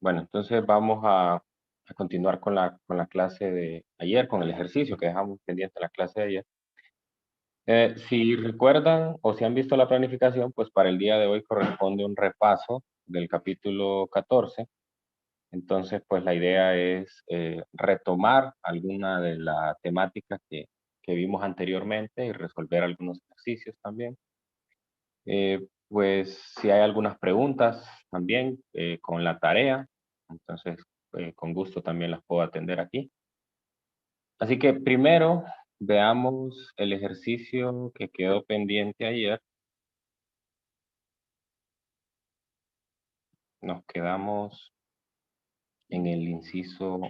Bueno, entonces vamos a continuar con la clase de ayer, con el ejercicio que dejamos pendiente en la clase de ayer. Si recuerdan o si han visto la planificación, pues para el día de hoy corresponde un repaso del capítulo 14. Entonces, pues la idea es retomar alguna de la temática que vimos anteriormente y resolver algunos ejercicios también. Pues si hay algunas preguntas también con la tarea, entonces con gusto también las puedo atender aquí. Así que primero veamos el ejercicio que quedó pendiente ayer. Nos quedamos en el inciso,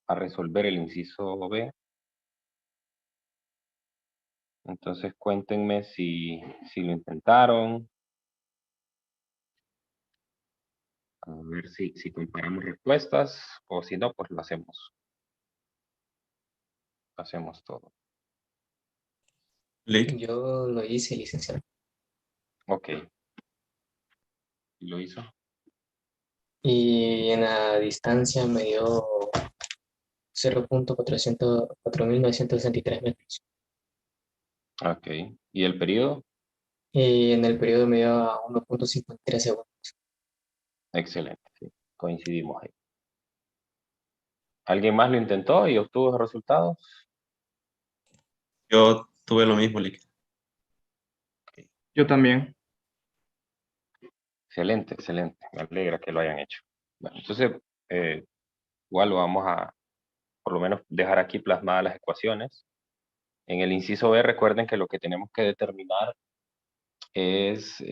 a resolver el inciso B. Entonces cuéntenme si lo intentaron. A ver si comparamos respuestas o si no, pues lo hacemos todo. Lick, Yo lo hice, licenciado. Ok. ¿Lo hizo? Y en la distancia me dio 4.963 metros. Ok. ¿Y el periodo? Y en el periodo me dio a 1.53 segundos. Excelente, sí. Coincidimos ahí. ¿Alguien más lo intentó y obtuvo los resultados? yo tuve lo mismo, Lick. Yo también. Excelente, excelente. Me alegra que lo hayan hecho. Bueno, entonces, igual lo vamos a, por lo menos, dejar aquí plasmadas las ecuaciones. En el inciso B, recuerden que lo que tenemos que determinar es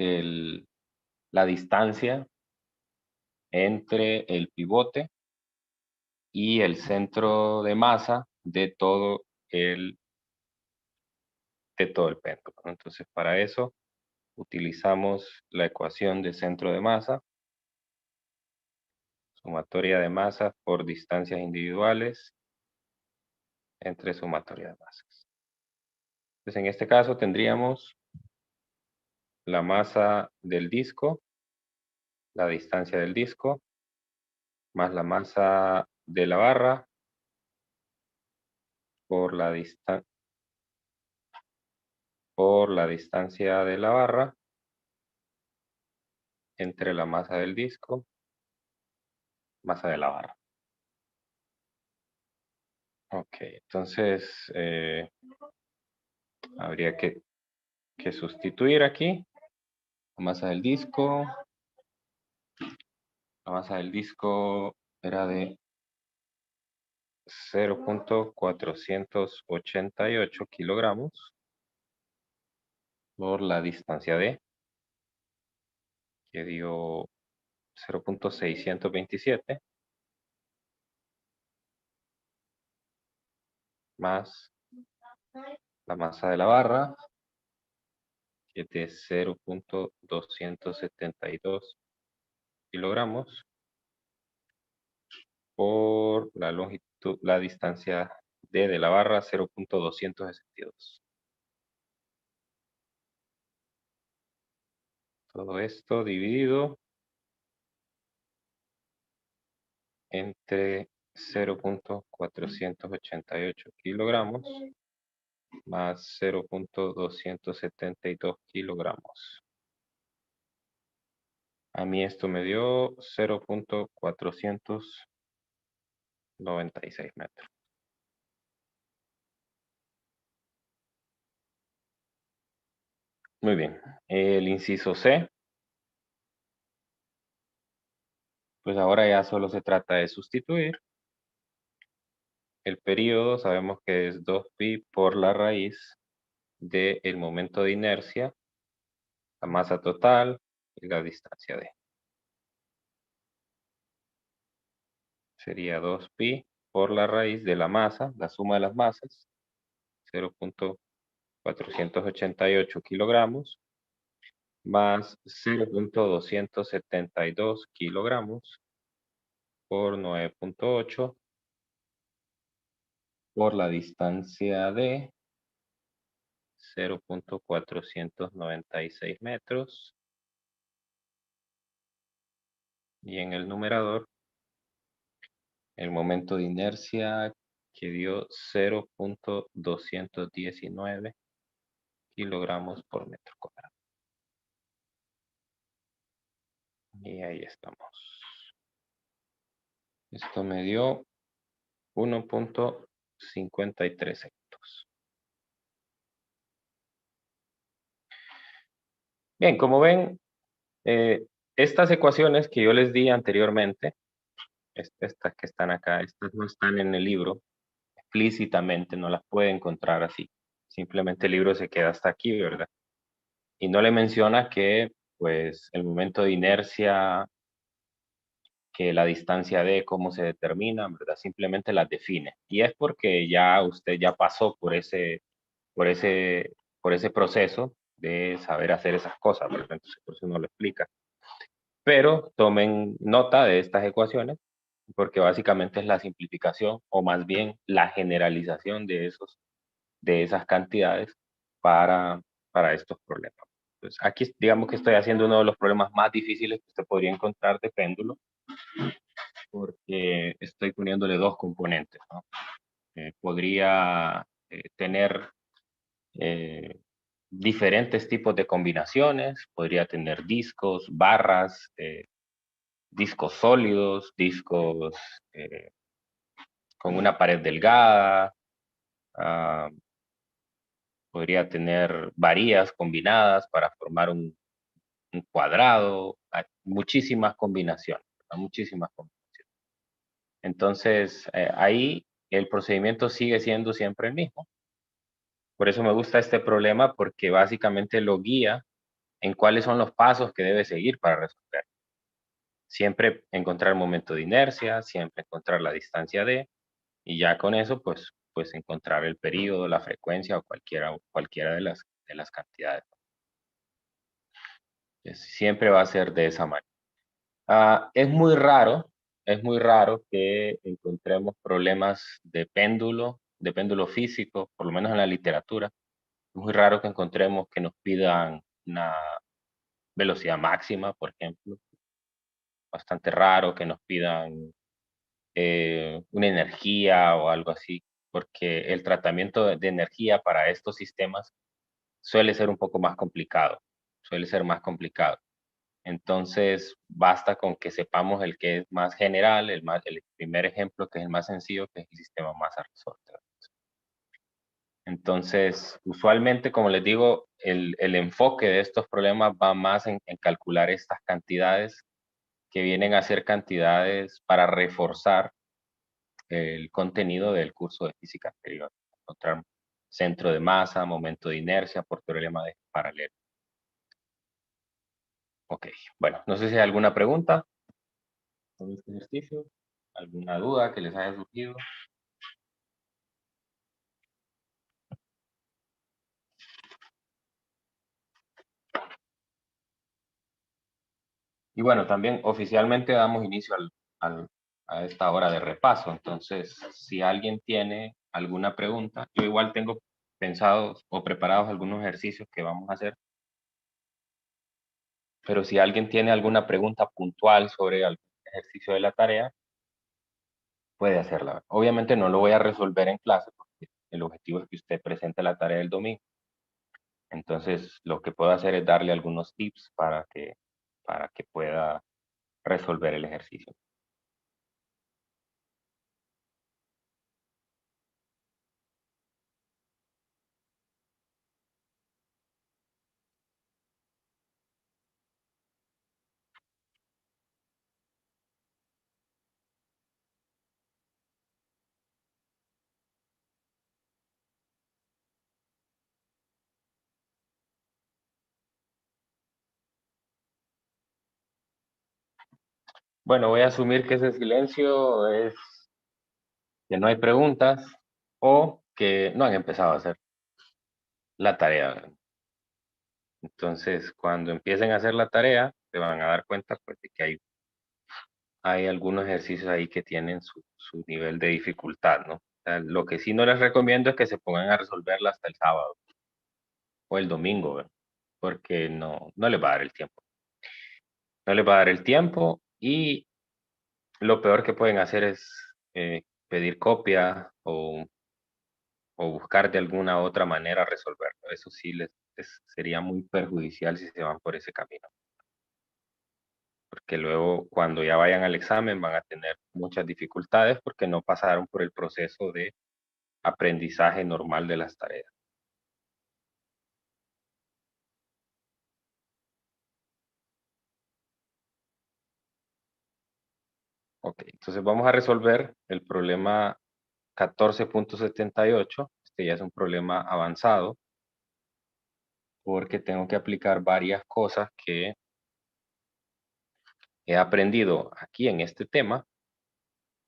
la distancia entre el pivote y el centro de masa de todo el péndulo, ¿no? Entonces, para eso utilizamos la ecuación de centro de masa, sumatoria de masas por distancias individuales entre sumatoria de masas. Entonces, en este caso tendríamos la masa del disco, la distancia del disco, más la masa de la barra por la distancia de la barra entre la masa del disco, masa de la barra. Ok, entonces habría que sustituir aquí la masa del disco. La masa del disco era de 0.488 kilogramos por la distancia D, que dio 0.627, más la masa de la barra, que es de 0.272 kilogramos, por la longitud, la distancia D de la barra, 0.262. Todo esto dividido entre 0.488 kilogramos más 0.272 kilogramos. A mí esto me dio 0.496 metros. Muy bien. El inciso C. Pues ahora ya solo se trata de sustituir. El período sabemos que es 2pi por la raíz del momento de inercia, la masa total y la distancia d. Sería 2pi por la raíz de la masa, la suma de las masas, 0.488 kilogramos, más 0.272 kilogramos por 9.8 por la distancia de 0.496 metros Y en el numerador, el momento de inercia que dio 0.219 kilogramos por metro cuadrado. Y ahí estamos. Esto me dio 1.53 segundos. Bien, como ven, estas ecuaciones que yo les di anteriormente, estas que están acá, estas no están en el libro explícitamente, no las puede encontrar así. Simplemente el libro se queda hasta aquí, ¿verdad? Y no le menciona que, pues, el momento de inercia, que la distancia d, cómo se determina, ¿verdad? Simplemente las define. Y es porque ya usted ya pasó por ese, por ese proceso de saber hacer esas cosas, ¿verdad? Entonces, por eso no lo explica. Pero tomen nota de estas ecuaciones, porque básicamente es la simplificación, o más bien la generalización de esas cantidades para, para estos problemas. Entonces, aquí digamos que estoy haciendo uno de los problemas más difíciles que usted podría encontrar de péndulo, porque estoy poniéndole dos componentes, ¿no? Podría tener diferentes tipos de combinaciones, podría tener discos, barras, discos sólidos, discos con una pared delgada, ah, podría tener varillas combinadas para formar un cuadrado, hay muchísimas combinaciones, ¿verdad? Muchísimas combinaciones. Entonces, ahí el procedimiento sigue siendo siempre el mismo. Por eso me gusta este problema, porque básicamente lo guía en cuáles son los pasos que debe seguir para resolver. Siempre encontrar el momento de inercia, siempre encontrar la distancia d, y ya con eso, pues encontrar el periodo, la frecuencia o cualquiera de las cantidades. Siempre va a ser de esa manera. Es muy raro que encontremos problemas de péndulo físico, por lo menos en la literatura. Es muy raro que encontremos que nos pidan una velocidad máxima, por ejemplo. Bastante raro que nos pidan una energía o algo así, porque el tratamiento de energía para estos sistemas suele ser un poco más complicado, suele ser más complicado. Entonces, basta con que sepamos el que es más general, el primer ejemplo que es el más sencillo, que es el sistema masa resorte. Entonces, usualmente, como les digo, el enfoque de estos problemas va más en calcular estas cantidades que vienen a ser cantidades para reforzar el contenido del curso de física anterior. Encontrar centro de masa, momento de inercia por teorema de paralelo. Ok, bueno, no sé si hay alguna pregunta sobre este ejercicio, alguna duda que les haya surgido. Y bueno, también oficialmente damos inicio a esta hora de repaso. Entonces, si alguien tiene alguna pregunta, yo igual tengo pensados o preparados algunos ejercicios que vamos a hacer. Pero si alguien tiene alguna pregunta puntual sobre algún ejercicio de la tarea, puede hacerla. Obviamente no lo voy a resolver en clase porque el objetivo es que usted presente la tarea del domingo. Entonces, lo que puedo hacer es darle algunos tips para que pueda resolver el ejercicio. Bueno, voy a asumir que ese silencio es que no hay preguntas o que no han empezado a hacer la tarea. Entonces, cuando empiecen a hacer la tarea, se van a dar cuenta pues, de que hay algunos ejercicios ahí que tienen su nivel de dificultad, ¿no? O sea, lo que sí no les recomiendo es que se pongan a resolverla hasta el sábado o el domingo, ¿verdad? Porque no les va a dar el tiempo. No les va a dar el tiempo Y lo peor que pueden hacer es pedir copia o buscar de alguna otra manera resolverlo. Eso sí sería muy perjudicial si se van por ese camino. Porque luego cuando ya vayan al examen van a tener muchas dificultades porque no pasaron por el proceso de aprendizaje normal de las tareas. Ok, entonces vamos a resolver el problema 14.78. Este ya es un problema avanzado porque tengo que aplicar varias cosas que he aprendido aquí en este tema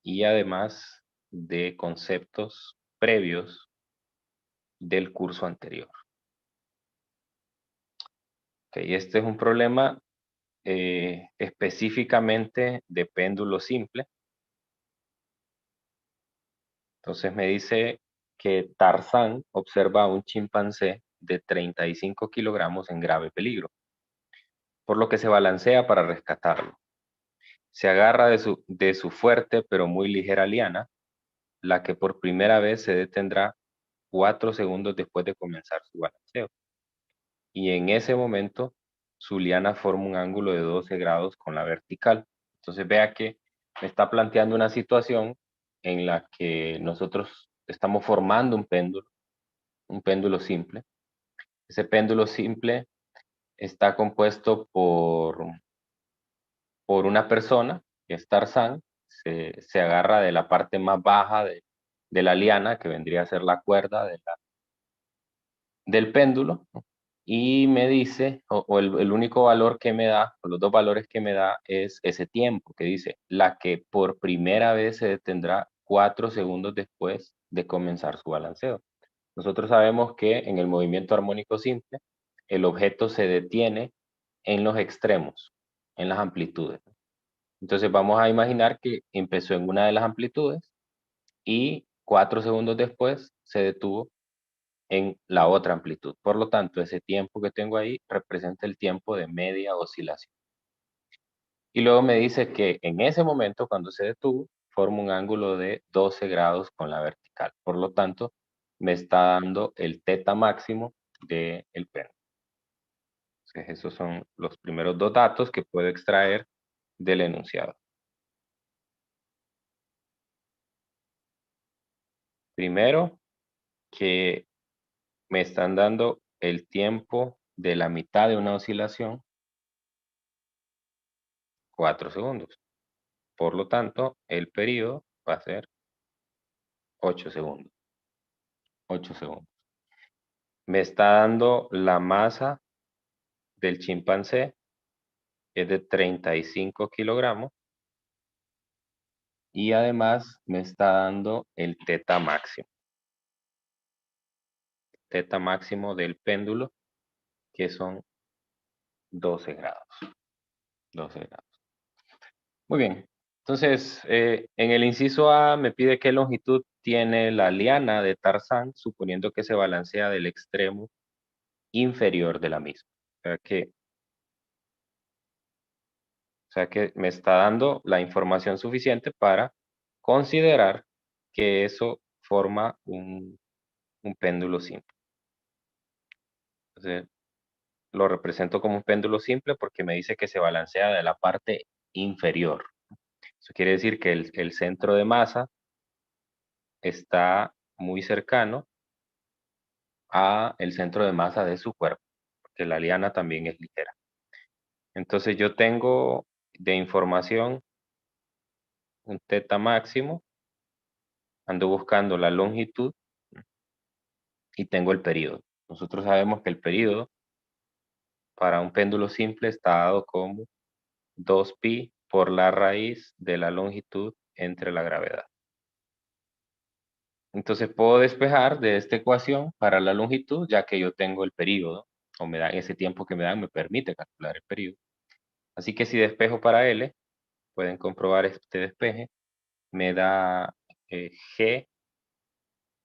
y además de conceptos previos del curso anterior. Ok, este es un problema específicamente de péndulo simple. Entonces me dice que Tarzán observa a un chimpancé de 35 kilogramos en grave peligro, por lo que se balancea para rescatarlo. Se agarra de su fuerte pero muy ligera liana, la que por primera vez se detendrá 4 segundos después de comenzar su balanceo. Y en ese momento, su liana forma un ángulo de 12 grados con la vertical. Entonces vea que me está planteando una situación en la que nosotros estamos formando un péndulo simple. Ese péndulo simple está compuesto por una persona, que es Tarzán, se agarra de la parte más baja de la liana, que vendría a ser la cuerda del péndulo, ¿no? Y me dice, o el único valor que me da, o los dos valores que me da, es ese tiempo, que dice, la que por primera vez se detendrá 4 segundos después de comenzar su balanceo. Nosotros sabemos que en el movimiento armónico simple, el objeto se detiene en los extremos, en las amplitudes. Entonces vamos a imaginar que empezó en una de las amplitudes y 4 segundos después se detuvo en la otra amplitud. Por lo tanto, ese tiempo que tengo ahí representa el tiempo de media oscilación. Y luego me dice que en ese momento, cuando se detuvo, forma un ángulo de 12 grados con la vertical. Por lo tanto, me está dando el teta máximo del péndulo. Entonces, esos son los primeros dos datos que puedo extraer del enunciado. Primero, que me están dando el tiempo de la mitad de una oscilación, 4 segundos. Por lo tanto, el periodo va a ser 8 segundos. 8 segundos. Me está dando la masa del chimpancé, que es de 35 kilogramos. Y además me está dando el teta máximo. Teta máximo del péndulo, que son 12 grados. 12 grados. Muy bien. Entonces, en el inciso A me pide qué longitud tiene la liana de Tarzán, suponiendo que se balancea del extremo inferior de la misma. O sea que me está dando la información suficiente para considerar que eso forma un péndulo simple. Entonces, lo represento como un péndulo simple porque me dice que se balancea de la parte inferior. Eso quiere decir que el centro de masa está muy cercano a el centro de masa de su cuerpo, porque la liana también es ligera. Entonces yo tengo de información un teta máximo, ando buscando la longitud y tengo el período. Nosotros sabemos que el período para un péndulo simple está dado como 2pi por la raíz de la longitud entre la gravedad. Entonces puedo despejar de esta ecuación para la longitud, ya que yo tengo el período, o me dan ese tiempo que me dan, me permite calcular el período. Así que si despejo para L, pueden comprobar este despeje, me da G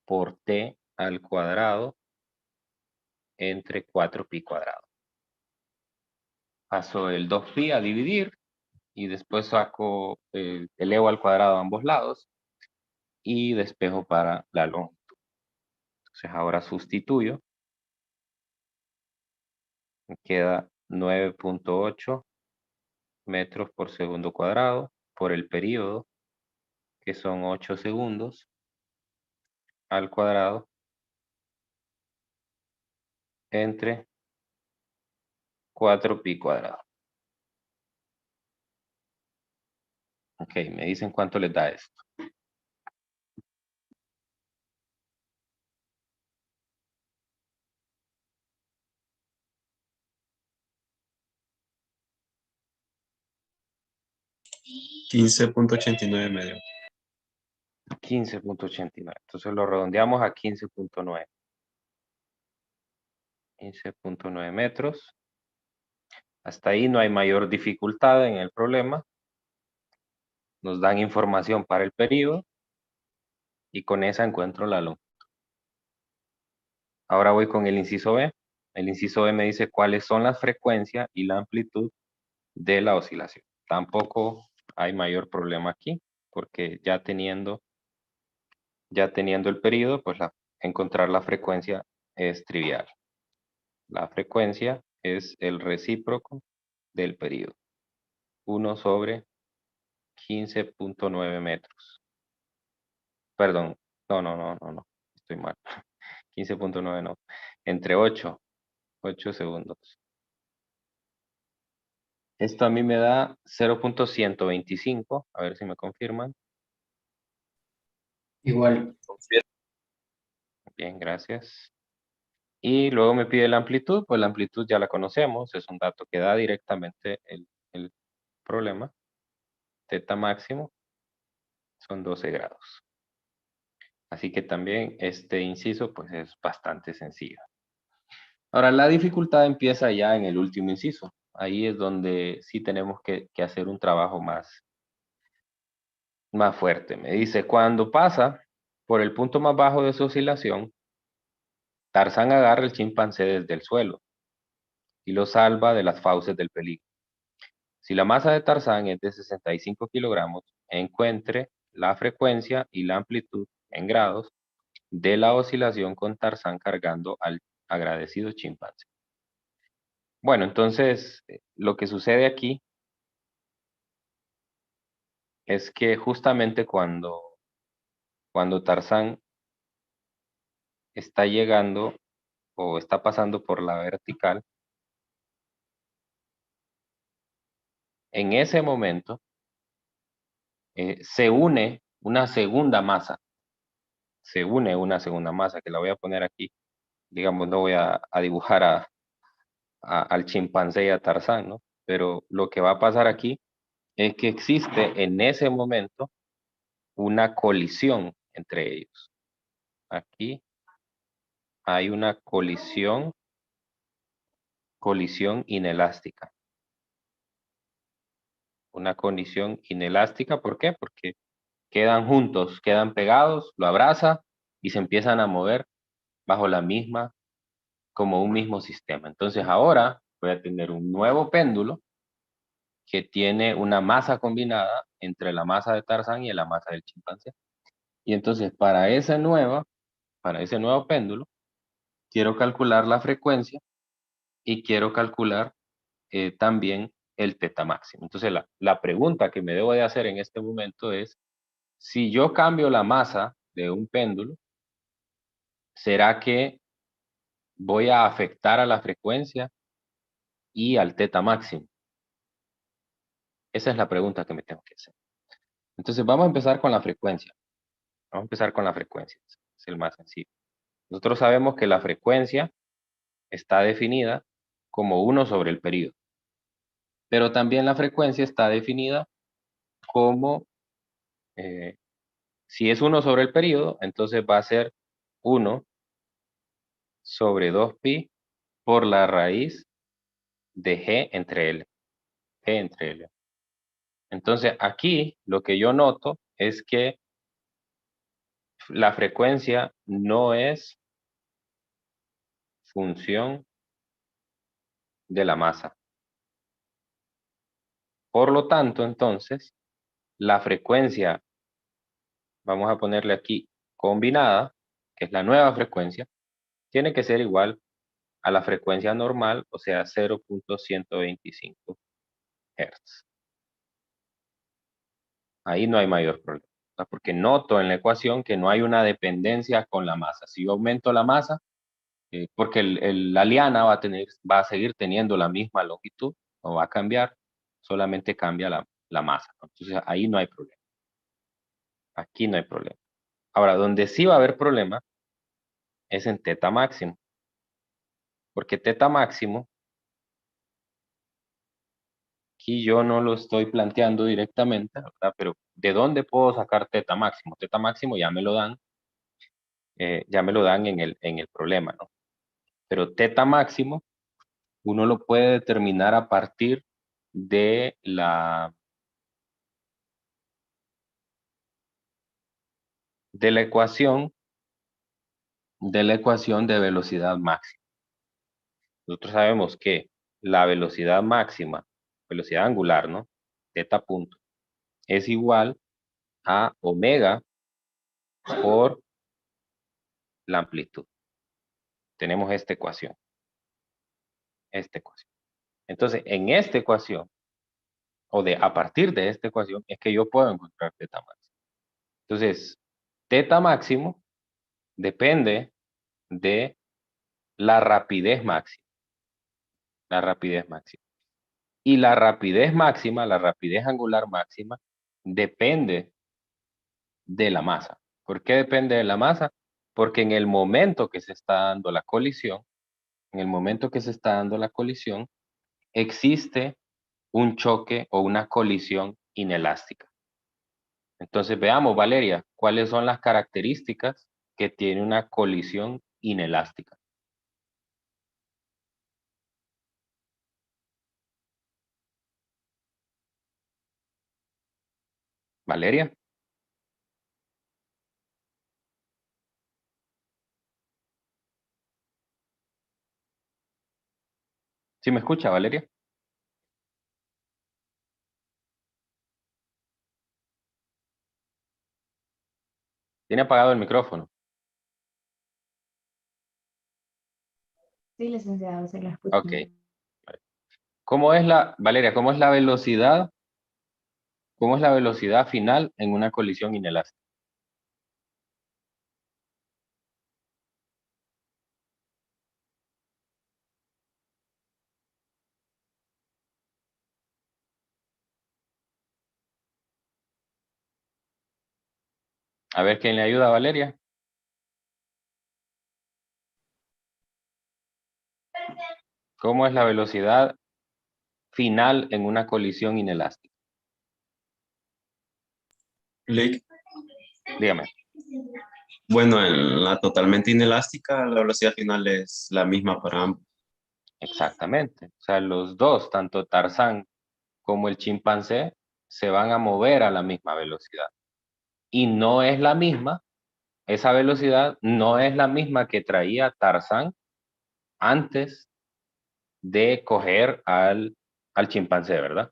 por T al cuadrado entre 4pi cuadrado. Paso el 2pi a dividir y después saco, elevo al cuadrado a ambos lados y despejo para la longitud. Entonces ahora sustituyo. Me queda 9.8 metros por segundo cuadrado por el periodo, que son 8 segundos, al cuadrado, entre 4pi cuadrado. Ok, me dicen cuánto les da esto. $15.89 metros. 15.89. Entonces lo redondeamos a 15.9. 15.9 metros. Hasta ahí no hay mayor dificultad en el problema. Nos dan información para el periodo y con esa encuentro la longitud. Ahora voy con el inciso B. El inciso B me dice cuáles son las frecuencias y la amplitud de la oscilación. Tampoco hay mayor problema aquí, porque ya teniendo el periodo, pues encontrar la frecuencia es trivial. La frecuencia es el recíproco del periodo. 1 sobre 15.9 metros. Perdón, no, estoy mal. 15.9 no. Entre 8 segundos. Esto a mí me da 0.125. A ver si me confirman. Igual. Bien, gracias. Y luego me pide la amplitud. Pues la amplitud ya la conocemos. Es un dato que da directamente el problema. Θ máximo son 12 grados. Así que también este inciso pues es bastante sencillo. Ahora la dificultad empieza ya en el último inciso. Ahí es donde sí tenemos que hacer un trabajo más fuerte. Me dice, cuando pasa por el punto más bajo de su oscilación, Tarzán agarra el chimpancé desde el suelo y lo salva de las fauces del peligro. Si la masa de Tarzán es de 65 kilogramos, encuentre la frecuencia y la amplitud en grados de la oscilación con Tarzán cargando al agradecido chimpancé. Bueno, entonces lo que sucede aquí es que justamente cuando Tarzán está llegando o está pasando por la vertical, en ese momento se une una segunda masa. Se une una segunda masa, que la voy a poner aquí. Digamos, no voy a dibujar al chimpancé y a Tarzán, ¿no? Pero lo que va a pasar aquí es que existe en ese momento una colisión entre ellos. Aquí hay una colisión inelástica. Una colisión inelástica, ¿por qué? Porque quedan juntos, quedan pegados, lo abraza y se empiezan a mover bajo como un mismo sistema. Entonces ahora voy a tener un nuevo péndulo que tiene una masa combinada entre la masa de Tarzán y la masa del chimpancé. Y entonces para ese nuevo péndulo, quiero calcular la frecuencia y quiero calcular también el θ máximo. Entonces la pregunta que me debo de hacer en este momento es, si yo cambio la masa de un péndulo, ¿será que voy a afectar a la frecuencia y al θ máximo? Esa es la pregunta que me tengo que hacer. Entonces vamos a empezar con la frecuencia. Vamos a empezar con la frecuencia. Es el más sencillo. Nosotros sabemos que la frecuencia está definida como 1 sobre el periodo. Pero también la frecuencia está definida como, si es 1 sobre el periodo, entonces va a ser 1 sobre 2pi por la raíz de G entre L. G entre L. Entonces aquí lo que yo noto es que la frecuencia no es función de la masa. Por lo tanto, entonces, la frecuencia, vamos a ponerle aquí combinada, que es la nueva frecuencia, tiene que ser igual a la frecuencia normal, o sea, 0.125 Hz. Ahí no hay mayor problema, porque noto en la ecuación que no hay una dependencia con la masa. Si yo aumento la masa, porque la liana va a seguir teniendo la misma longitud, no va a cambiar, solamente cambia la masa, ¿no? Entonces ahí no hay problema. Aquí no hay problema. Ahora, donde sí va a haber problema es en teta máximo, porque teta máximo, aquí yo no lo estoy planteando directamente, ¿verdad? Pero ¿de dónde puedo sacar teta máximo? Teta máximo ya me lo dan en el problema, ¿no? Pero teta máximo uno lo puede determinar a partir de la ecuación de velocidad máxima. Nosotros sabemos que la velocidad máxima, velocidad angular, ¿no? Teta punto, es igual a omega por la amplitud. Tenemos esta ecuación. Entonces, en esta ecuación, a partir de esta ecuación, es que yo puedo encontrar teta máximo. Entonces, teta máximo depende de la rapidez máxima. La rapidez máxima. Y la rapidez máxima, la rapidez angular máxima, depende de la masa. ¿Por qué depende de la masa? Porque en el momento que se está dando la colisión, existe un choque o una colisión inelástica. Entonces veamos, Valeria, ¿cuáles son las características que tiene una colisión inelástica? Valeria, ¿sí me escucha, Valeria? Tiene apagado el micrófono. Sí, licenciado, se la escucho. Ok. Valeria, cómo es la velocidad? ¿Cómo es la velocidad final en una colisión inelástica? A ver quién le ayuda a Valeria. ¿Cómo es la velocidad final en una colisión inelástica? Lick. Dígame. Bueno, en la totalmente inelástica, la velocidad final es la misma para ambos. Exactamente. O sea, los dos, tanto Tarzán como el chimpancé, se van a mover a la misma velocidad. Y no es la misma, esa velocidad no es la misma que traía Tarzán antes de coger al chimpancé, ¿verdad?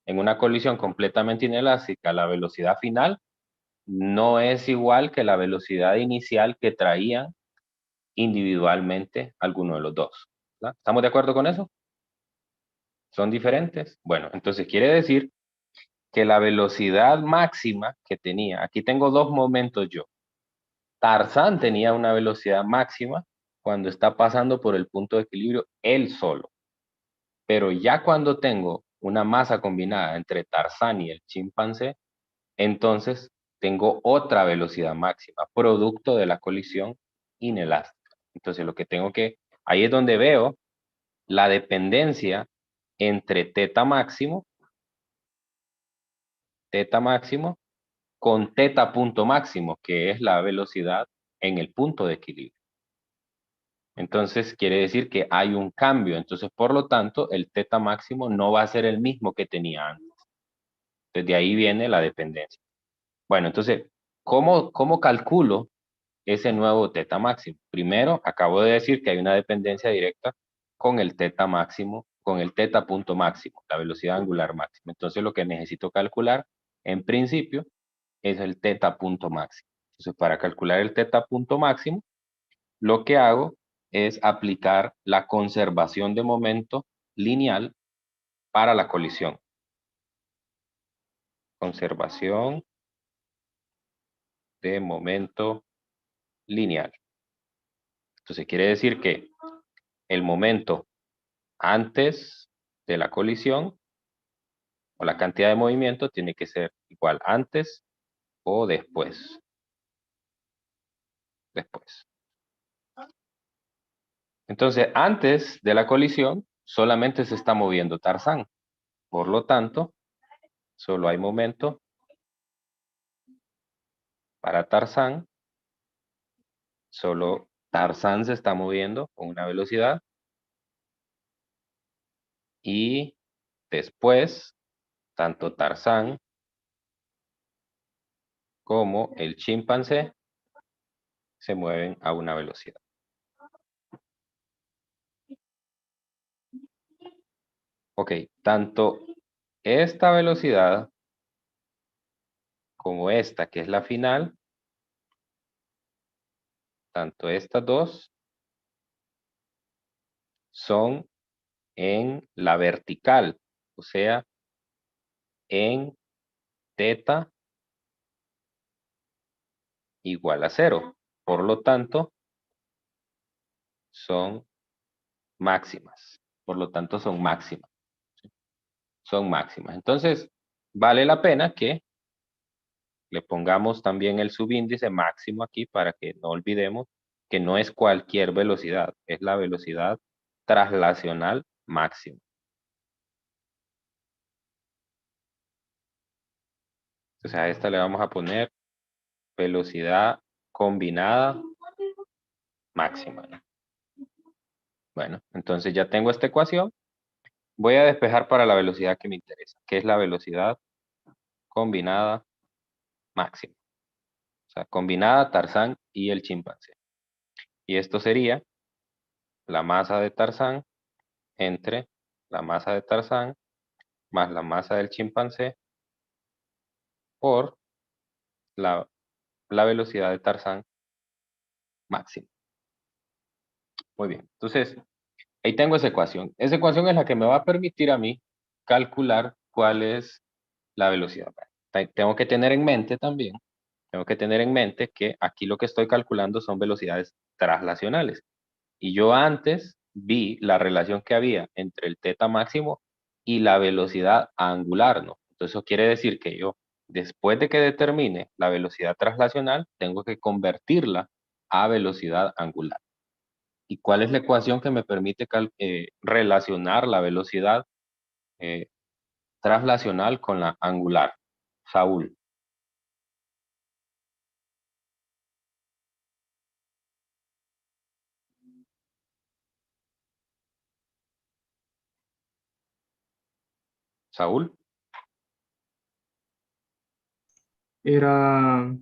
En una colisión completamente inelástica, la velocidad final no es igual que la velocidad inicial que traían individualmente alguno de los dos, ¿verdad? ¿Estamos de acuerdo con eso? ¿Son diferentes? Bueno, entonces quiere decir que la velocidad máxima que tenía, aquí tengo dos momentos yo. Tarzán tenía una velocidad máxima cuando está pasando por el punto de equilibrio él solo. Pero ya cuando tengo una masa combinada entre Tarzán y el chimpancé, entonces tengo otra velocidad máxima, producto de la colisión inelástica. Entonces ahí es donde veo la dependencia entre teta máximo con teta punto máximo, que es la velocidad en el punto de equilibrio. Entonces quiere decir que hay un cambio. Entonces, por lo tanto, el teta máximo no va a ser el mismo que tenía antes. Desde ahí viene la dependencia. Bueno, entonces, ¿cómo calculo ese nuevo teta máximo? Primero, acabo de decir que hay una dependencia directa con el teta máximo con el teta punto máximo, la velocidad angular máxima. Entonces lo que necesito calcular, en principio, es el teta punto máximo. Entonces para calcular el teta punto máximo, lo que hago es aplicar la conservación de momento lineal para la colisión. Conservación de momento lineal. Entonces quiere decir que el momento antes de la colisión o la cantidad de movimiento tiene que ser igual antes o después. Entonces, antes de la colisión, solamente se está moviendo Tarzán. Por lo tanto, solo hay momento para Tarzán. Solo Tarzán se está moviendo con una velocidad. Y después, tanto Tarzán como el chimpancé se mueven a una velocidad. Ok, tanto esta velocidad como esta, que es la final, tanto estas dos son en la vertical, o sea, en teta igual a 0. Por lo tanto, son máximas. Por lo tanto, son máximas. Son máximas. Entonces, vale la pena que le pongamos también el subíndice máximo aquí para que no olvidemos que no es cualquier velocidad, es la velocidad traslacional máxima. Entonces a esta le vamos a poner velocidad combinada máxima. Bueno, entonces ya tengo esta ecuación. Voy a despejar para la velocidad que me interesa, que es la velocidad combinada máxima. O sea, combinada Tarzán y el chimpancé. Y esto sería la masa de Tarzán entre la masa de Tarzán más la masa del chimpancé por la velocidad de Tarzán máxima. Muy bien, entonces ahí tengo esa ecuación. Esa ecuación es la que me va a permitir a mí calcular cuál es la velocidad. Tengo que tener en mente también, tengo que tener en mente que aquí lo que estoy calculando son velocidades traslacionales. Y yo antes vi la relación que había entre el teta máximo y la velocidad angular, ¿no? Entonces eso quiere decir que yo, después de que determine la velocidad traslacional, tengo que convertirla a velocidad angular. ¿Y cuál es la ecuación que me permite relacionar la velocidad traslacional con la angular? Saúl. Saúl. Era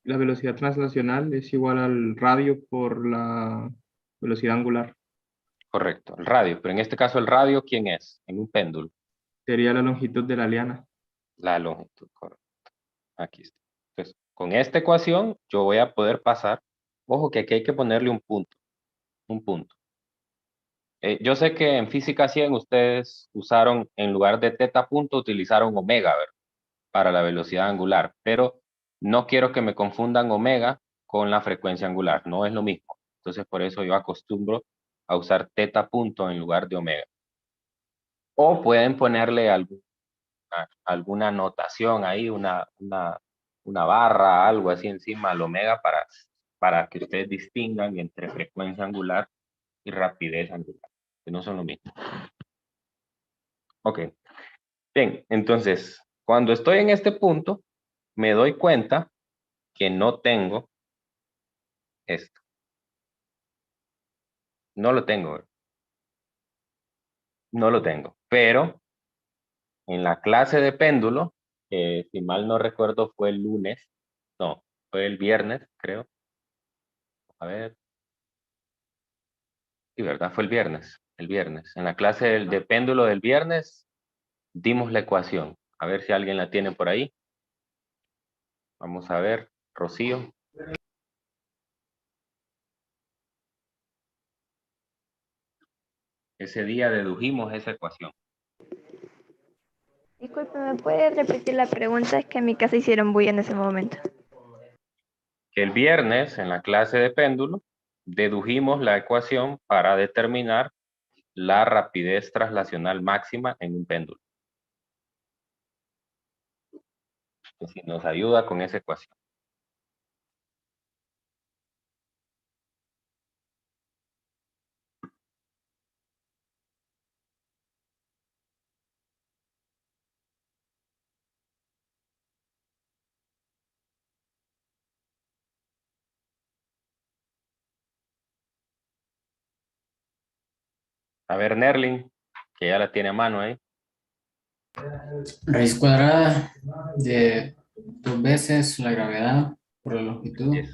la velocidad translacional es igual al radio por la velocidad angular. Correcto, el radio. Pero en este caso, ¿el radio quién es? En un péndulo. Sería la longitud de la liana. La longitud, correcto. Aquí está. Entonces, con esta ecuación yo voy a poder pasar. Ojo que aquí hay que ponerle un punto. Un punto. Yo sé que en física 100 ustedes usaron, en lugar de teta punto, utilizaron omega, ¿verdad? Para la velocidad angular. Pero no quiero que me confundan omega con la frecuencia angular. No es lo mismo. Entonces, por eso yo acostumbro a usar teta punto en lugar de omega. O pueden ponerle alguna notación ahí, una barra, algo así encima al omega para que ustedes distingan entre frecuencia angular y rapidez angular, que no son lo mismo. Ok, bien, entonces, cuando estoy en este punto, me doy cuenta que no tengo esto. No lo tengo, no lo tengo, pero en la clase de péndulo, si mal no recuerdo fue el lunes, no, fue el viernes, creo. A ver. Sí, ¿verdad? Fue el viernes. El viernes. En la clase de péndulo del viernes dimos la ecuación. A ver si alguien la tiene por ahí. Vamos a ver, Rocío. Ese día dedujimos esa ecuación. Disculpe, ¿me puede repetir la pregunta? Es que en mi casa hicieron bulla en ese momento. Que el viernes, en la clase de péndulo, dedujimos la ecuación para determinar la rapidez traslacional máxima en un péndulo. Que si nos ayuda con esa ecuación. A ver, Nerlin, que ya la tiene a mano ahí. Raíz cuadrada de 2 veces la gravedad por la longitud. Es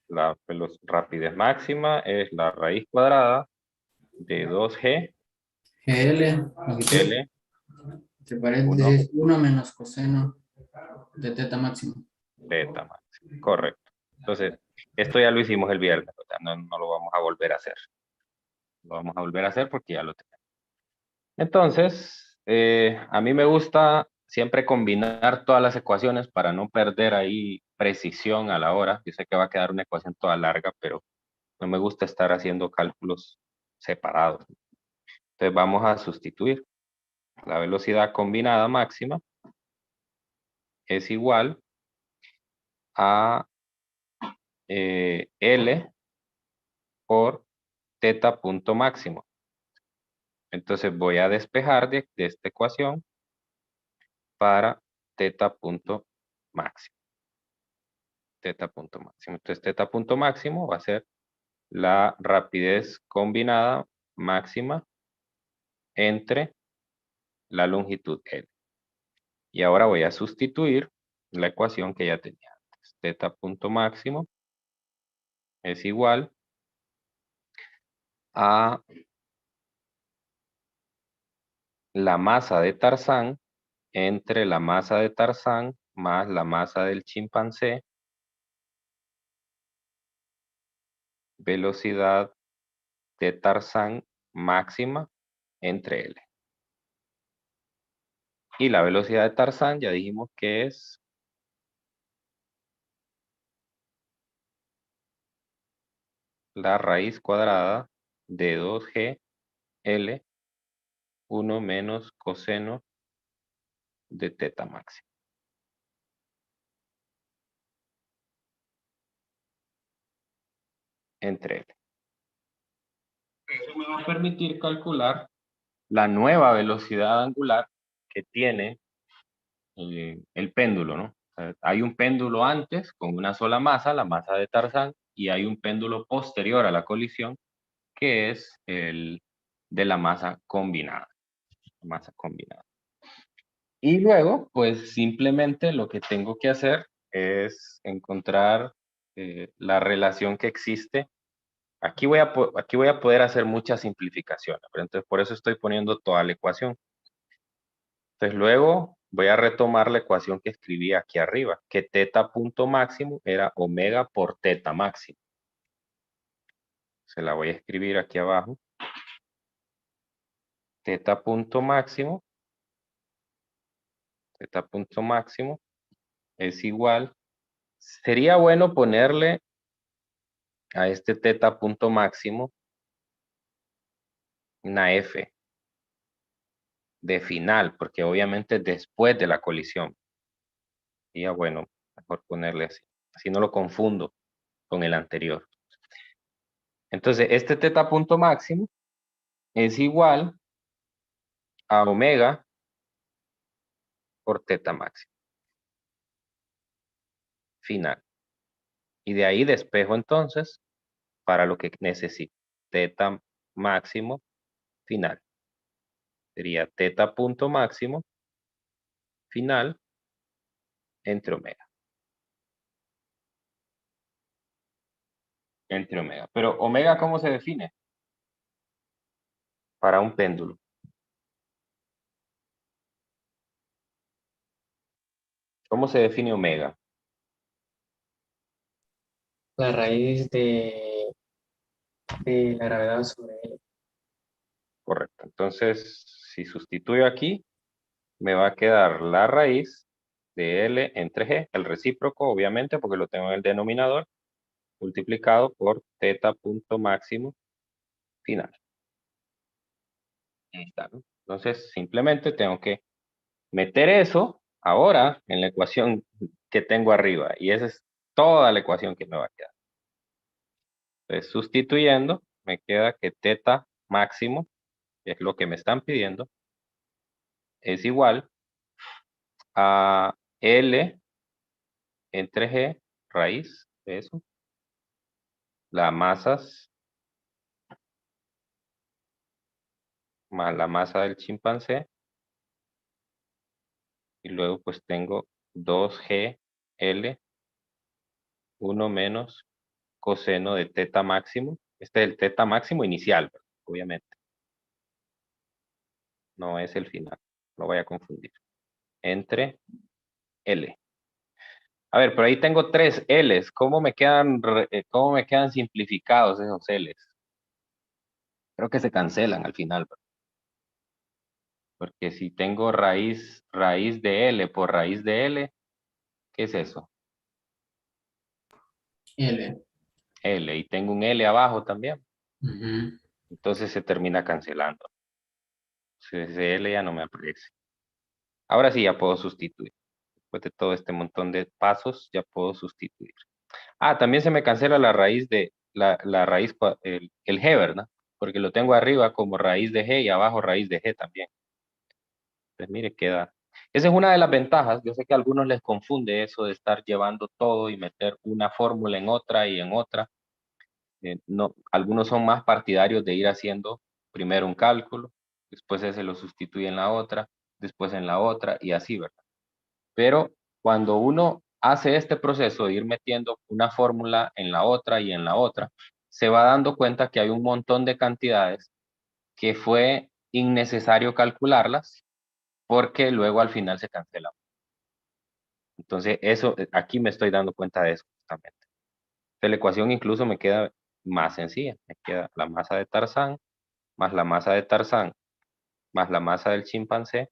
la rapidez máxima es la raíz cuadrada de 2G GL, longitud, L que parece 1 menos coseno de teta máximo. beta máxima. Correcto. Entonces, esto ya lo hicimos el viernes, o sea, no lo vamos a volver a hacer. Lo vamos a volver a hacer porque ya lo tenemos. Entonces, a mí me gusta siempre combinar todas las ecuaciones para no perder ahí precisión a la hora. Yo sé que va a quedar una ecuación toda larga, pero no me gusta estar haciendo cálculos separados. Entonces vamos a sustituir. La velocidad combinada máxima es igual a L por teta punto máximo. Entonces voy a despejar de esta ecuación para teta punto máximo. Teta punto máximo. Entonces teta punto máximo va a ser la rapidez combinada máxima entre la longitud L. Y ahora voy a sustituir la ecuación que ya tenía antes. Teta punto máximo es igual a la masa de Tarzán entre la masa de Tarzán más la masa del chimpancé, velocidad de Tarzán máxima entre L. Y la velocidad de Tarzán ya dijimos que es la raíz cuadrada de 2G L 1 menos coseno de teta máxima. Entre L. Eso me va a permitir calcular la nueva velocidad angular que tiene el péndulo, ¿no? O sea, hay un péndulo antes con una sola masa, la masa de Tarzán, y hay un péndulo posterior a la colisión que es el de la masa combinada. Masa combinada. Y luego, pues simplemente lo que tengo que hacer es encontrar la relación que existe. Aquí voy a poder hacer muchas simplificaciones, pero entonces por eso estoy poniendo toda la ecuación. Entonces luego voy a retomar la ecuación que escribí aquí arriba, que teta punto máximo era omega por teta máximo. Se la voy a escribir aquí abajo. Teta punto máximo es igual. Sería bueno ponerle a este teta punto máximo una F de final, porque obviamente después de la colisión. Y ya bueno, mejor ponerle así. Así no lo confundo con el anterior. Entonces, este teta punto máximo es igual a omega por teta máximo. Final. Y de ahí despejo entonces para lo que necesito. Teta máximo final. Sería teta punto máximo final entre omega. Entre omega. Pero omega, ¿cómo se define? para un péndulo. ¿Cómo se define omega? La raíz de la gravedad sobre él. Correcto. Entonces, si sustituyo aquí, me va a quedar la raíz de L entre G, el recíproco, obviamente, porque lo tengo en el denominador, multiplicado por teta punto máximo final. Ahí está, ¿no? Entonces, simplemente tengo que meter eso ahora en la ecuación que tengo arriba. Y esa es toda la ecuación que me va a quedar. Entonces, sustituyendo, me queda que teta máximo, que es lo que me están pidiendo, es igual a L entre G, raíz de eso, las masas más la masa del chimpancé, y luego pues tengo 2G L, 1 menos coseno de teta máximo. Este es el teta máximo inicial, obviamente. No es el final, no voy a confundir. Entre L. A ver, pero ahí tengo 3 L's. ¿Cómo me quedan simplificados esos L's? Creo que se cancelan al final, ¿verdad? Porque si tengo raíz de L por raíz de L, ¿qué es eso? L. L. Y tengo un L abajo también. Ujú. Entonces se termina cancelando. Ese L ya no me aparece. Ahora sí ya puedo sustituir. Después de todo este montón de pasos, ya puedo sustituir. Ah, también se me cancela la raíz de la raíz, el G, ¿verdad? Porque lo tengo arriba como raíz de G y abajo raíz de G también. Pues mire, queda. Esa es una de las ventajas. Yo sé que a algunos les confunde eso de estar llevando todo y meter una fórmula en otra y en otra. No, algunos son más partidarios de ir haciendo primero un cálculo, después ese lo sustituye en la otra, después en la otra y así, ¿verdad? Pero cuando uno hace este proceso de ir metiendo una fórmula en la otra y en la otra, se va dando cuenta que hay un montón de cantidades que fue innecesario calcularlas porque luego al final se cancelan. Entonces, eso, aquí me estoy dando cuenta de eso justamente. Entonces, la ecuación incluso me queda más sencilla. Me queda la masa de Tarzán más la masa de Tarzán más la masa del chimpancé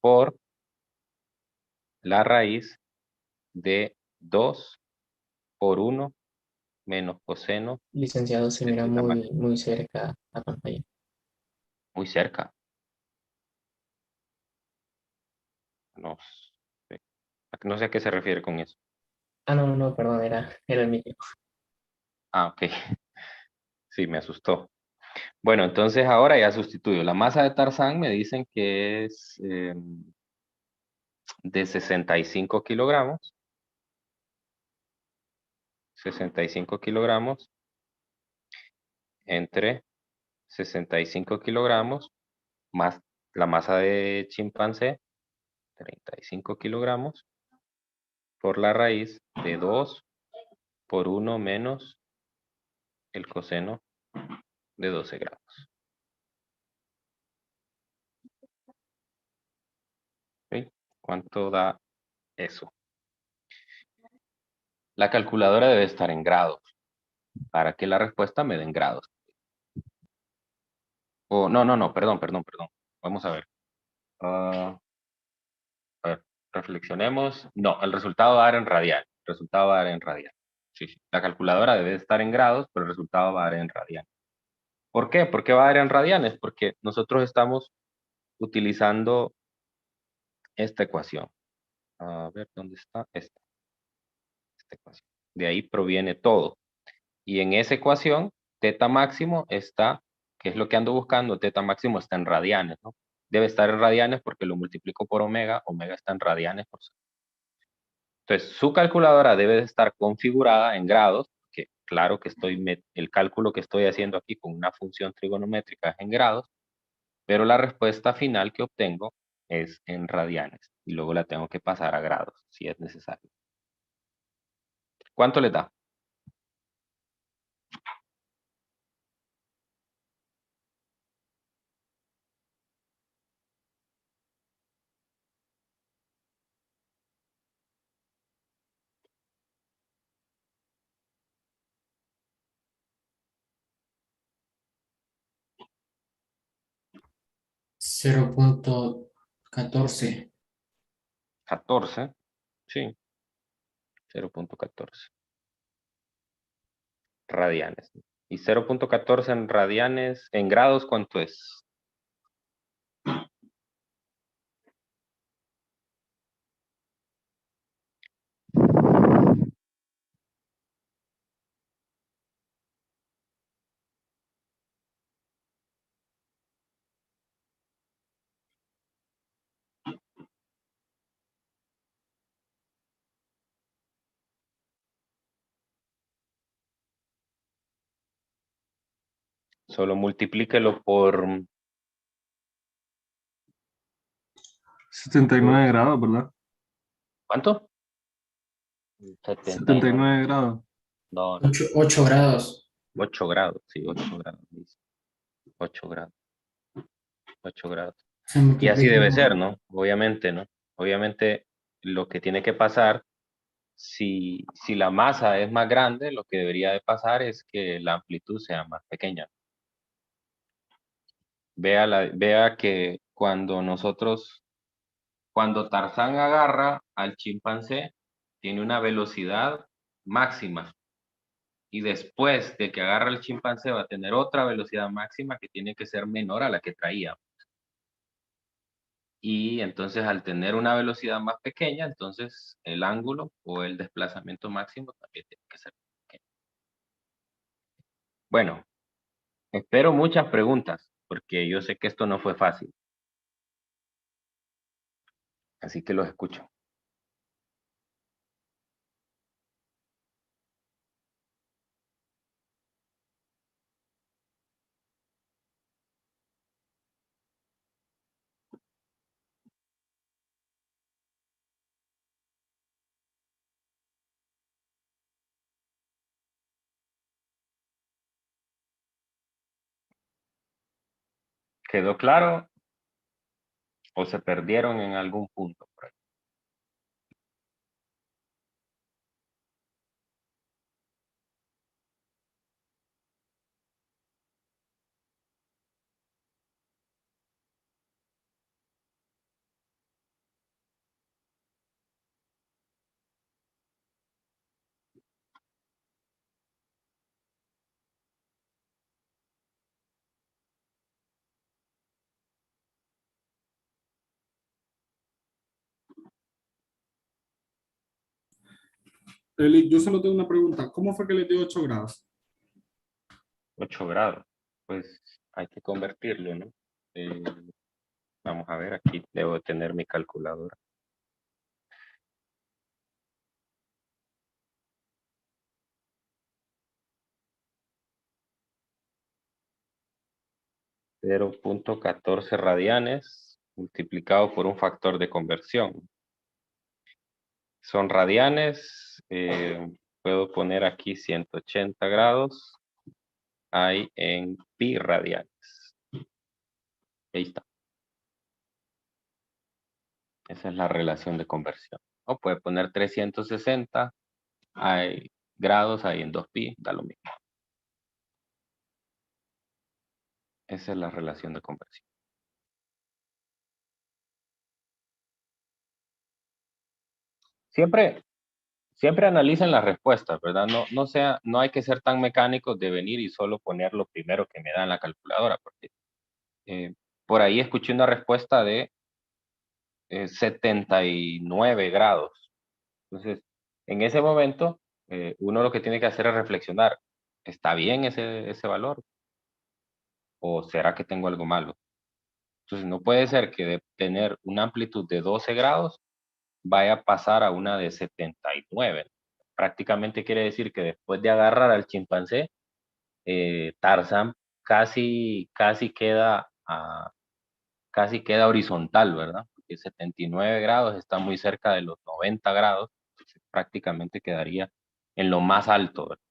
por la raíz de 2 por 1 menos coseno Licenciado, se de mira teta máxima. muy cerca la pantalla. Muy cerca. No sé. No sé a qué se refiere con eso. Ah, no, perdón, era el micro. Ah, ok. Sí, me asustó. Bueno, entonces ahora ya sustituyo. La masa de Tarzán me dicen que es de 65 kilogramos. 65 kilogramos entre 65 kilogramos más la masa de chimpancé, 35 kilogramos, por la raíz de 2 por 1 menos el coseno de 12 grados. ¿Ok? ¿Cuánto da eso? La calculadora debe estar en grados, para que la respuesta me dé en grados. No, perdón. Vamos a ver. A ver, reflexionemos. No, el resultado va a dar en radial. El resultado va a dar en radial. Sí, sí. La calculadora debe estar en grados, pero el resultado va a dar en radial. ¿Por qué? ¿Por qué va a dar en radianes? Porque nosotros estamos utilizando esta ecuación. A ver, ¿dónde está? Esta ecuación. De ahí proviene todo. Y en esa ecuación, teta máximo está, ¿qué es lo que ando buscando? Teta máximo está en radianes, ¿no? Debe estar en radianes porque lo multiplico por omega. Omega está en radianes por segundo. Entonces, su calculadora debe de estar configurada en grados, que claro que el cálculo que estoy haciendo aquí con una función trigonométrica es en grados, pero la respuesta final que obtengo es en radianes y luego la tengo que pasar a grados si es necesario. ¿Cuánto le da? 0.14. 14, sí, 0.14 radianes. Y 0.14 en radianes, en grados, ¿cuánto es? Solo multiplíquelo por 79 grados, ¿verdad? ¿cuánto? 79 grados. No, 8 grados. 8 grados, sí, 8 grados. Dice. 8 grados. 8 grados. Se Y así debe multiplica. ser, ¿no? Obviamente, ¿no? Obviamente lo que tiene que pasar, si la masa es más grande, lo que debería de pasar es que la amplitud sea más pequeña. Vea que cuando Tarzán agarra al chimpancé, tiene una velocidad máxima. Y después de que agarra el chimpancé va a tener otra velocidad máxima que tiene que ser menor a la que traía. Y entonces al tener una velocidad más pequeña, entonces el ángulo o el desplazamiento máximo también tiene que ser pequeño. Bueno, espero muchas preguntas, porque yo sé que esto no fue fácil. Así que los escucho. ¿Quedó claro o se perdieron en algún punto por ahí? Eli, yo solo tengo una pregunta. ¿Cómo fue que le dio 8 grados? 8 grados. Pues hay que convertirlo, ¿no? Vamos a ver, aquí debo tener mi calculadora. .14 radianes multiplicado por un factor de conversión. Son radianes, puedo poner aquí 180 grados, hay en pi radianes. Ahí está. Esa es la relación de conversión. O puede poner 360, hay grados ahí en 2pi, da lo mismo. Esa es la relación de conversión. Siempre analicen las respuestas, ¿verdad? No hay que ser tan mecánicos de venir y solo poner lo primero que me da en la calculadora, porque por ahí escuché una respuesta de 79 grados. Entonces, en ese momento, uno lo que tiene que hacer es reflexionar, ¿está bien ese valor? ¿O será que tengo algo malo? Entonces, no puede ser que de tener una amplitud de 12 grados vaya a pasar a una de 79. Prácticamente quiere decir que después de agarrar al chimpancé, Tarzán casi queda horizontal, ¿verdad? Porque 79 grados está muy cerca de los 90 grados, entonces prácticamente quedaría en lo más alto, ¿verdad?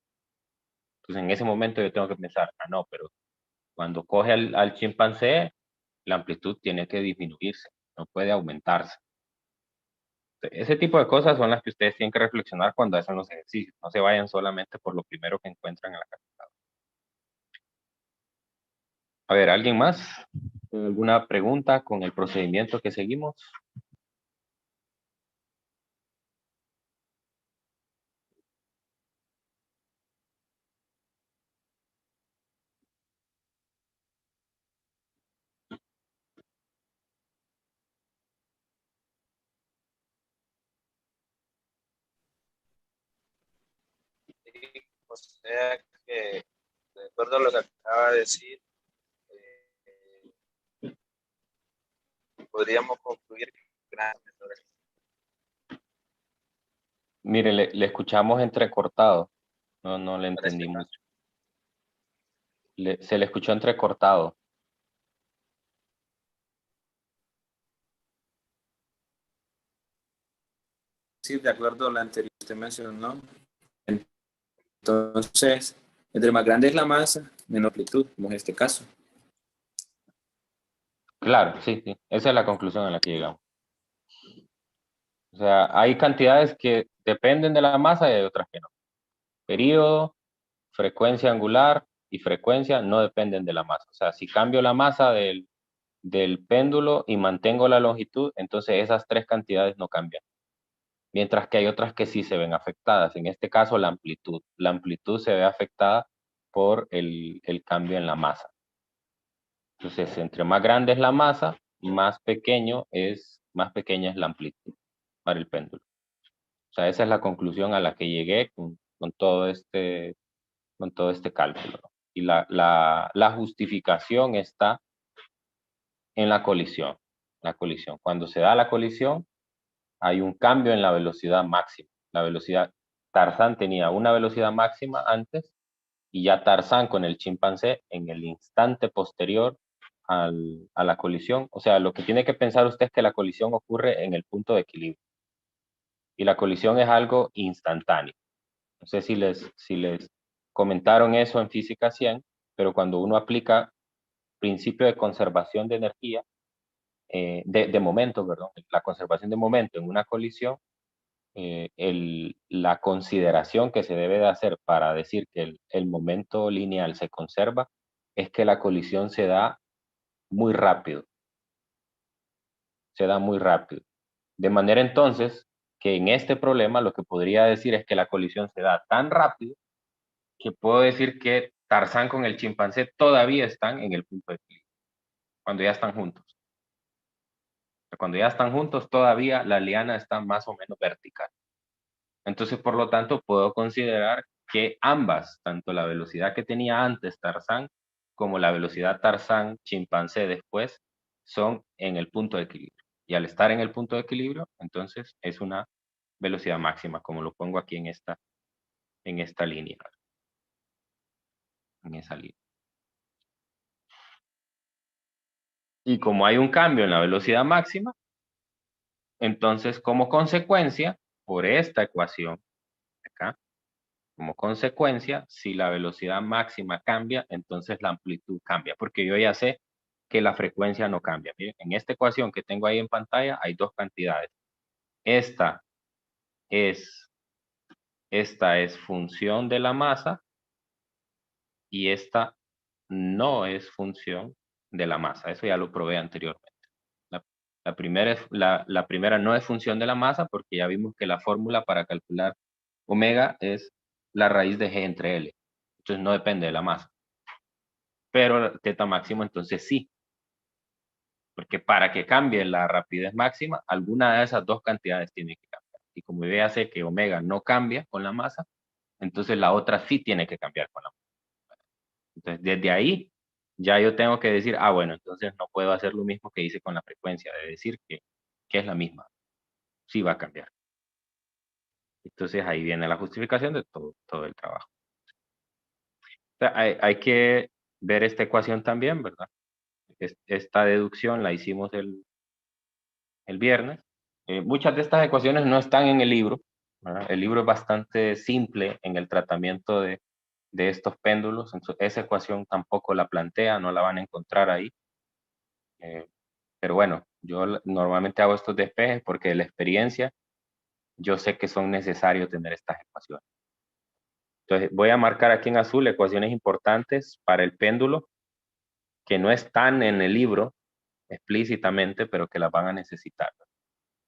Entonces en ese momento yo tengo que pensar, no, pero cuando coge al chimpancé, la amplitud tiene que disminuirse, no puede aumentarse. Ese tipo de cosas son las que ustedes tienen que reflexionar cuando hacen los ejercicios. No se vayan solamente por lo primero que encuentran en la calculadora. A ver, ¿alguien más? ¿Alguna pregunta con el procedimiento que seguimos? O sea que, de acuerdo a lo que acaba de decir, podríamos concluir que grandes menores. Mire, le escuchamos entrecortado. No le Para este entendí caso. mucho. Se le escuchó entrecortado. Sí, de acuerdo a lo anterior que usted mencionó. Entonces, entre más grande es la masa, menor amplitud, como es este caso. Claro, sí, sí. Esa es la conclusión a la que llegamos. O sea, hay cantidades que dependen de la masa y hay otras que no. Período, frecuencia angular y frecuencia no dependen de la masa. O sea, si cambio la masa del péndulo y mantengo la longitud, entonces esas tres cantidades no cambian. Mientras que hay otras que sí se ven afectadas. En este caso, la amplitud. La amplitud se ve afectada por el cambio en la masa. Entonces, entre más grande es la masa, más pequeña es la amplitud para el péndulo. O sea, esa es la conclusión a la que llegué con todo este cálculo. Y la justificación está en la colisión. La colisión. Cuando se da la colisión, hay un cambio en la velocidad máxima. La velocidad, Tarzán tenía una velocidad máxima antes y ya Tarzán con el chimpancé en el instante posterior a la colisión. O sea, lo que tiene que pensar usted es que la colisión ocurre en el punto de equilibrio. Y la colisión es algo instantáneo. No sé si les comentaron eso en Física 100, pero cuando uno aplica principio de conservación de energía, de momento, perdón, la conservación de momento en una colisión, la consideración que se debe de hacer para decir que el momento lineal se conserva es que la colisión se da muy rápido. Se da muy rápido. De manera entonces que en este problema lo que podría decir es que la colisión se da tan rápido que puedo decir que Tarzán con el chimpancé todavía están en el punto de equilibrio, cuando ya están juntos. Cuando ya están juntos, todavía la liana está más o menos vertical. Entonces, por lo tanto, puedo considerar que ambas, tanto la velocidad que tenía antes Tarzán como la velocidad Tarzán chimpancé después, son en el punto de equilibrio. Y al estar en el punto de equilibrio, entonces es una velocidad máxima, como lo pongo aquí en esta línea. En esa línea. Y como hay un cambio en la velocidad máxima, entonces como consecuencia, por esta ecuación, acá, como consecuencia, si la velocidad máxima cambia, entonces la amplitud cambia, porque yo ya sé que la frecuencia no cambia. Miren, en esta ecuación que tengo ahí en pantalla hay dos cantidades. Esta es función de la masa y esta no es función de la masa. Eso ya lo probé anteriormente. La primera no es función de la masa porque ya vimos que la fórmula para calcular omega es la raíz de g entre L. Entonces no depende de la masa. Pero teta máximo entonces sí. Porque para que cambie la rapidez máxima, alguna de esas dos cantidades tiene que cambiar. Y como yo ya sé que omega no cambia con la masa, entonces la otra sí tiene que cambiar con la masa. Entonces desde ahí ya yo tengo que decir, bueno, entonces no puedo hacer lo mismo que hice con la frecuencia, de decir que es la misma. Sí va a cambiar. Entonces ahí viene la justificación de todo el trabajo. O sea, hay que ver esta ecuación también, ¿verdad? Esta deducción la hicimos el viernes. Muchas de estas ecuaciones no están en el libro, ¿verdad? El libro es bastante simple en el tratamiento de estos péndulos, entonces esa ecuación tampoco la plantea, no la van a encontrar ahí. Pero bueno, yo normalmente hago estos despejes porque de la experiencia yo sé que son necesarios tener estas ecuaciones. Entonces voy a marcar aquí en azul ecuaciones importantes para el péndulo que no están en el libro, explícitamente, pero que las van a necesitar.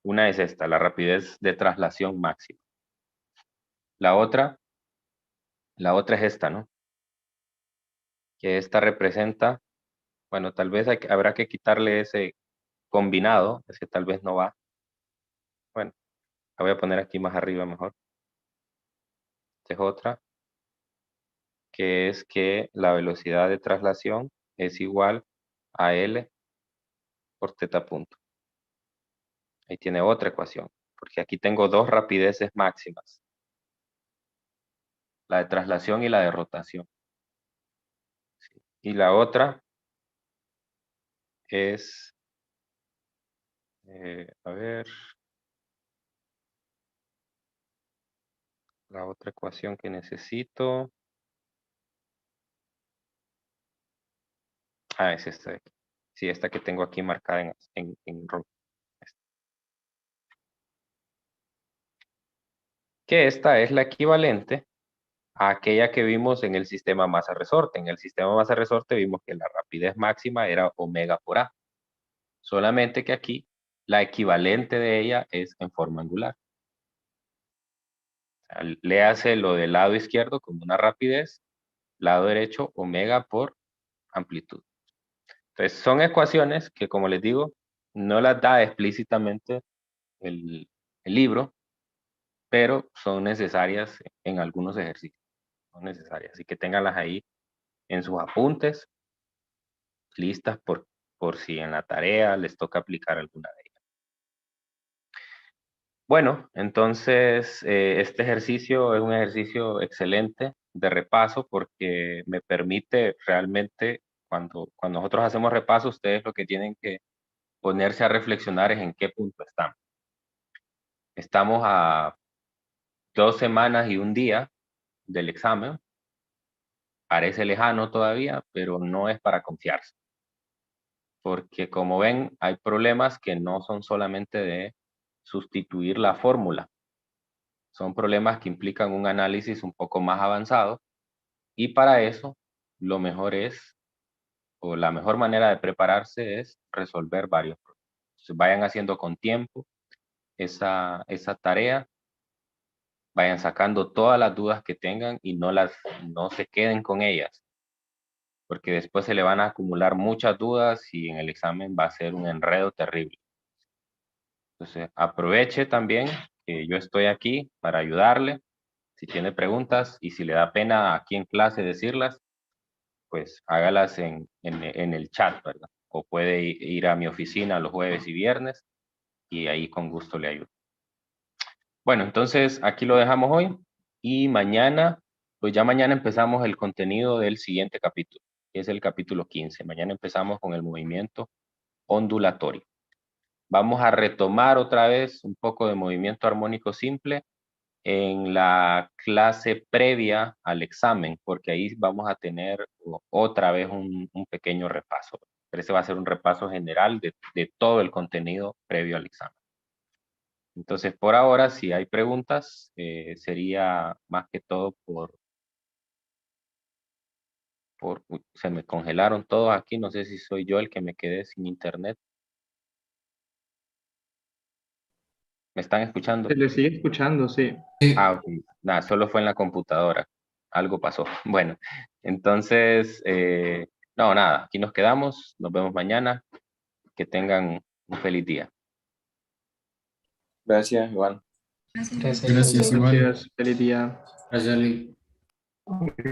Una es esta, la rapidez de traslación máxima. La otra es esta, ¿no? Que esta representa, bueno, tal vez habrá que quitarle ese combinado, ese tal vez no va. Bueno, la voy a poner aquí más arriba mejor. Esta es otra, que es que la velocidad de traslación es igual a L por teta punto. Ahí tiene otra ecuación, porque aquí tengo dos rapideces máximas. La de traslación y la de rotación. Sí. Y la otra es, a ver, la otra ecuación que necesito. Ah, es esta de aquí. Sí, esta que tengo aquí marcada en rojo. Que esta es la equivalente a aquella que vimos en el sistema masa-resorte. En el sistema masa-resorte vimos que la rapidez máxima era omega por A. Solamente que aquí la equivalente de ella es en forma angular. O sea, léase lo del lado izquierdo como una rapidez, lado derecho omega por amplitud. Entonces son ecuaciones que, como les digo, no las da explícitamente el libro, pero son necesarias en algunos ejercicios. Son necesarias, así que ténganlas ahí en sus apuntes, listas por si en la tarea les toca aplicar alguna de ellas. Bueno, entonces este ejercicio es un ejercicio excelente de repaso porque me permite realmente, cuando nosotros hacemos repaso, ustedes lo que tienen que ponerse a reflexionar es en qué punto estamos. Estamos a 2 semanas y un día del examen. Parece lejano todavía, pero no es para confiarse. Porque como ven, hay problemas que no son solamente de sustituir la fórmula. Son problemas que implican un análisis un poco más avanzado y para eso lo mejor es, o la mejor manera de prepararse es resolver varios problemas. Entonces, vayan haciendo con tiempo esa tarea, vayan sacando todas las dudas que tengan y no se queden con ellas, porque después se le van a acumular muchas dudas y en el examen va a ser un enredo terrible. Entonces, aproveche también que yo estoy aquí para ayudarle. Si tiene preguntas y si le da pena aquí en clase decirlas, pues hágalas en el chat, ¿verdad? O puede ir a mi oficina los jueves y viernes y ahí con gusto le ayudo. Bueno, entonces aquí lo dejamos hoy y mañana, pues ya mañana empezamos el contenido del siguiente capítulo, que es el capítulo 15. Mañana empezamos con el movimiento ondulatorio. Vamos a retomar otra vez un poco de movimiento armónico simple en la clase previa al examen, porque ahí vamos a tener otra vez un pequeño repaso. Pero ese va a ser un repaso general de todo el contenido previo al examen. Entonces, por ahora, si hay preguntas, sería más que todo se me congelaron todos aquí, no sé si soy yo el que me quedé sin internet. ¿Me están escuchando? Se le sigue escuchando, sí. Ah, ok. Nada, solo fue en la computadora. Algo pasó. Bueno, entonces, no, nada, aquí nos quedamos. Nos vemos mañana. Que tengan un feliz día. Gracias, Iván. Gracias. Gracias, igual. Gracias, feliz día. Gracias, Ali.